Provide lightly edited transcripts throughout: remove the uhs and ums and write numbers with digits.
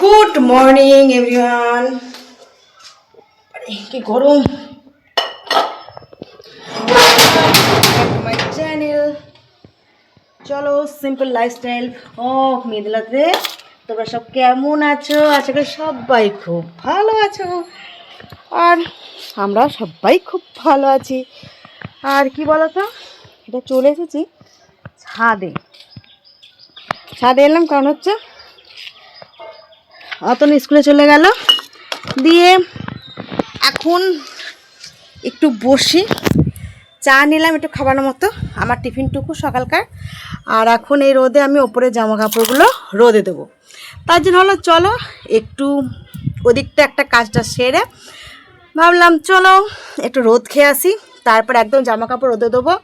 Good morning everyone. কি গরম। My channel চলো সিম্পল লাইফস্টাইল অফ মিদিলাতে। তোমরা সব কেমন আছো? আশা করি সবাই খুব ভালো আছো, আর আমরা সবাই খুব ভালো আছি। আর কি বলো তো, এটা চলে এসেছি ছাদে। ছাদে এলাম কারণ হচ্ছে অতন স্কুলে চলে গেল, দিয়ে এখন একটু বসি, চা নিলাম একটু খাবারের মতো, আমার টিফিনটুকু সকালকার। আর এখন এই রোদে আমি ওপরে জামা কাপড়গুলো রোদে দেবো। তার জন্য হলো চলো একটু ওদিকটা একটা কাজটা সেরে ভাবলাম চলো একটু রোদ খেয়ে আসি, তারপর একদম জামা কাপড় রোদে দেবো।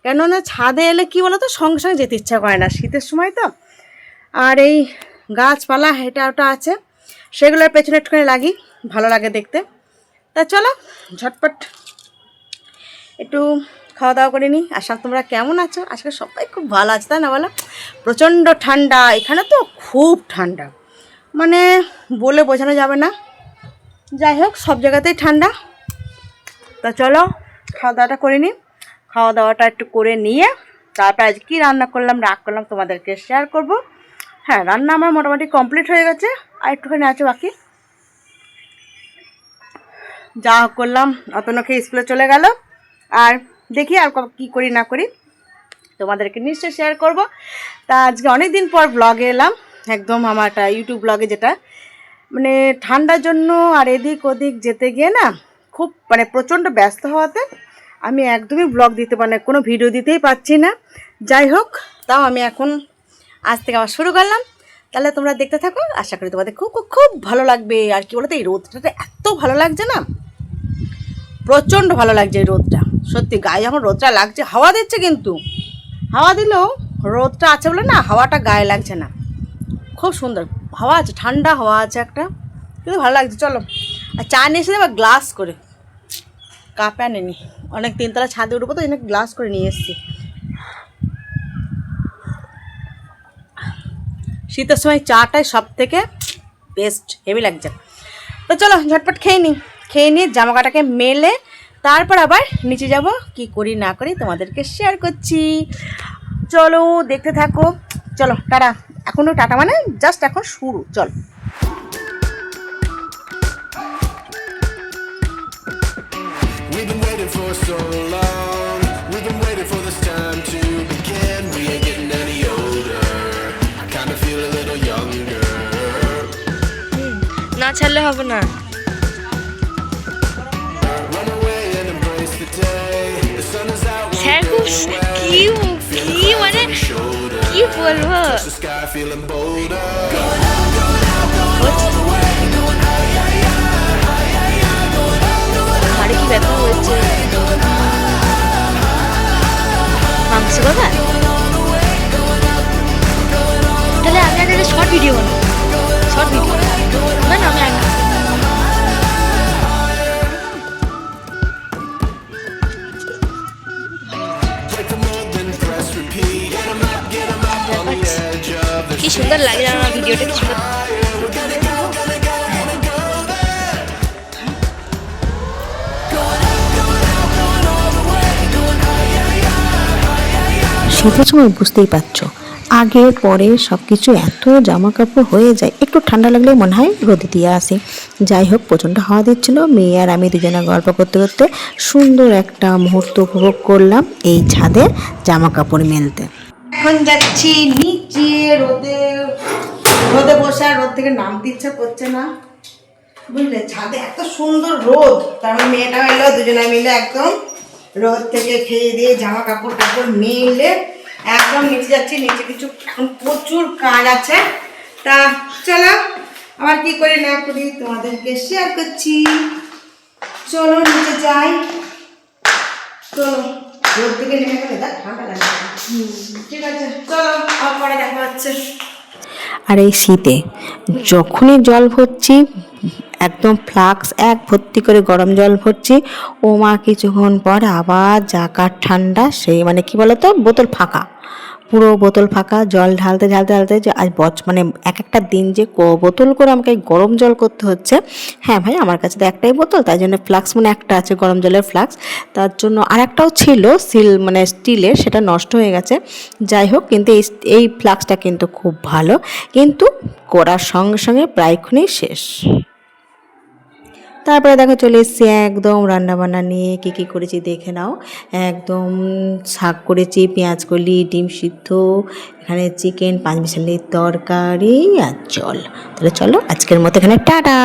কেননা ছাদে এলে কী বলো তো, সঙ্গে সঙ্গে যেতে ইচ্ছা করে না, শীতের সময় তো। আর এই গাছপালা এটা ওটা আছে, সেগুলোর পেছনে একটুখানি লাগি, ভালো লাগে দেখতে। তা চলো ঝটপট একটু খাওয়া দাওয়া করে নিই। আশা তোমরা কেমন আছো? আজকে সবাই খুব ভালো আছে, তাই না বলো? প্রচণ্ড ঠান্ডা এখানে, তো খুব ঠান্ডা, মানে বলে বোঝানো যাবে না। যাই হোক, সব জায়গাতেই ঠান্ডা। তা চলো খাওয়া দাওয়াটা করে নিই। খাওয়া দাওয়াটা একটু করে নিয়ে তারপর আজ কী রান্না করলাম তোমাদেরকে শেয়ার করব। হ্যাঁ, রান্না আমার মোটামুটি কমপ্লিট হয়ে গেছে, আর একটুখানি আছে বাকি। যা করলাম, অতনকে স্কুলে চলে গেল, আর দেখি আর কী করি না করি তোমাদেরকে নিশ্চয়ই শেয়ার করব। তা আজকে অনেক দিন পর ব্লগে এলাম, একদম আমার একটা ইউটিউব ব্লগে, যেটা মানে ঠান্ডার জন্য আর এদিক ওদিক যেতে গিয়ে না খুব মানে প্রচণ্ড ব্যস্ত হওয়াতে আমি একদমই ব্লগ দিতে পারি না, কোনো ভিডিও দিতেই পারছি না। যাই হোক, তাও আমি এখন আজ থেকে আবার শুরু করলাম। তাহলে তোমরা দেখতে থাকো, আশা করি তোমাদের খুব খুব খুব ভালো লাগবে। আর কি বলতো, এই রোদটাতে এত ভালো লাগছে না, প্রচণ্ড ভালো লাগছে এই রোদটা। সত্যি গায়ে যখন রোদটা লাগছে, হাওয়া দিচ্ছে কিন্তু হাওয়া দিলেও রোদটা আছে বলে না হাওয়াটা গায়ে লাগছে না, খুব সুন্দর হাওয়া আছে, ঠান্ডা হাওয়া আছে একটা, কিন্তু ভালো লাগছে। চলো আর চা নিয়ে এসে আবার গ্লাস করে, কাপে আনেনি, অনেক তিনতলা ছাদে উঠবো তো এই গ্লাস করে নিয়ে এসেছি। শীতের সময় চাটাই সব থেকে বেস্ট, হেভি লাগছে। তো চলো ঝটপট খেয়ে নিই, খেয়ে নিয়ে জামা কাটাকে মেলে তারপর আবার নিচে যাব, কি করি না করি তোমাদেরকে শেয়ার করছি। চলো দেখতে থাকো। চলো টাটা, এখনও টাটা মানে জাস্ট এখন শুরু। চল We've been waiting for so long. We've been waiting for this time to begin. We ain't getting any older. I kind of feel a little younger. না ছাড়লে হবে না। Run away and embrace the day. The sun is out. Sir খুব কি মানে কি বলবো, The sky feeling bolder. ঘাড়ে কি ব্যথা হয়েছে, মাংস কথা। তাহলে আমি একটা শর্ট ভিডিও বানাবো, শর্ট ভিডিও না আমি একা। কি সুন্দর লাগে আমার ভিডিওটা, কি সুন্দর। শীতের সময় বুঝতেই পারছো, আগে পরে সব কিছু এত জামা কাপড় হয়ে যায়, একটু ঠান্ডা লাগলে মনে হয় রোদে দিয়ে আসে। যাই হোক, প্রচণ্ড হাওয়া দিচ্ছিল, মেয়ে আর আমি দুজনে গল্প করতে করতে সুন্দর একটা মুহূর্ত উপভোগ করলাম এই ছাদে জামা কাপড় মেলতে। এখন যাচ্ছি নিচে রোদে, রোদে বসে, আর রোদ থেকে নামতে ইচ্ছা করছে না, বুঝলে? ছাদে এত সুন্দর রোদ, তার মেয়েটাও এলো, দুজনে মিলে একদম রোদ থেকে খেয়ে দিয়ে জামা কাপড় মেলে একদম নিচে যাচ্ছি। নিচে কিছু এখন প্রচুর কাজ আছে, তা চলো আবার কি করি না করি তোমাদেরকে শেয়ার করছি। চলো নিচে যাই, চলো রোদ থেকে নেমে গেলে দেখ ঠান্ডা লাগছে। ঠিক আছে চলো, আবার পরে দেখা হচ্ছে। আর এই শীতে যখনই জল ভরছি, একদম ফ্লাক্স এক ভর্তি করে গরম জল ভরছি, ও মা কিছুক্ষণ পর আবার জাকার ঠান্ডা, সেই মানে কি বলতো, বোতল ফাঁকা, পুরো বোতল ফাঁকা, জল ঢালতে ঢালতে ঢালতে যে আজ মানে এক একটা দিন যে বোতল করে আমাকে গরম জল করতে হচ্ছে। হ্যাঁ ভাই, আমার কাছে তো একটাই বোতল, তাই জন্য ফ্লাক্স মানে একটা আছে গরম জলের ফ্লাক্স, তার জন্য আর একটাও ছিল মানে স্টিলের, সেটা নষ্ট হয়ে গেছে। যাই হোক, কিন্তু এই ফ্লাক্সটা কিন্তু খুব ভালো, কিন্তু করার সঙ্গে সঙ্গে প্রায়ক্ষণই শেষ। তারপরে দেখো চলে এসেছি একদম রান্নাবান্না নিয়ে, কী কী করেছি দেখে নাও। একদম শাক করেছি, পেঁয়াজ কলি, ডিম সিদ্ধ, এখানে চিকেন, পাঁচমিশালির তরকারি আর জল। তাহলে চলো আজকের মতো এখানে টাটা।